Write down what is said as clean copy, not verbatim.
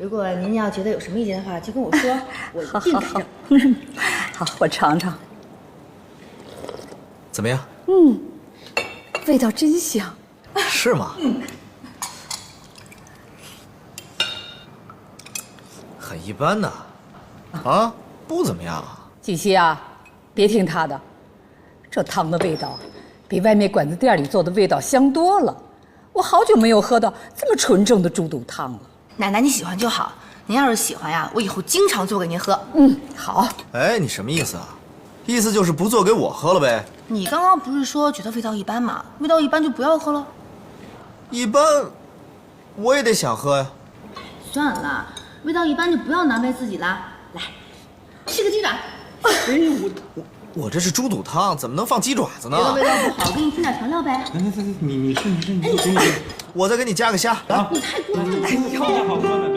如果您要觉得有什么意见的话，就跟我说，我一定改正。好，我尝尝。怎么样？味道真香。是吗？很一般呐。啊，不怎么样啊。锦溪啊，别听他的，这汤的味道比外面馆子店里做的味道香多了。我好久没有喝到这么纯正的猪肚汤了。奶奶你喜欢就好，您要是喜欢呀，我以后经常做给您喝。好。哎，你什么意思啊？意思就是不做给我喝了呗？你刚刚不是说觉得味道一般吗？味道一般就不要喝了。一般，我也得想喝呀。算了，味道一般就不要难为自己了。来，吃个鸡爪。哎，我这是猪肚汤，怎么能放鸡爪子呢？觉得味道不好，给你添点调料呗。你吃，我再给你加个虾。啊，你太过分了。有啥好说的？